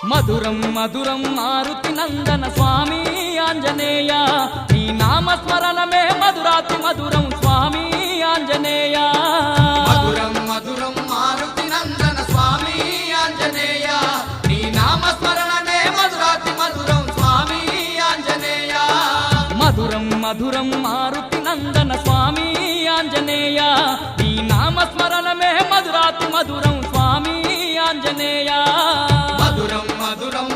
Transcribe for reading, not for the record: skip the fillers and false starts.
మధురం మధురం మారుతి నందన స్వామి ఆంజనేయ నీ నామస్మరణమే మధురాతి మధురం స్వామి ఆంజనేయ మధురం మధురం మారుతి నందన స్వామి ఆంజనేయ నీ నామస్మరణమే మధురాతి మధురం స్వామి ఆంజనేయ మధురం మధురం మారుతి నందన స్వామి ఆంజనేయ నీ నామస్మరణమే మధురాతి మధురం స్వామి ఆంజనేయ మధురం మధురం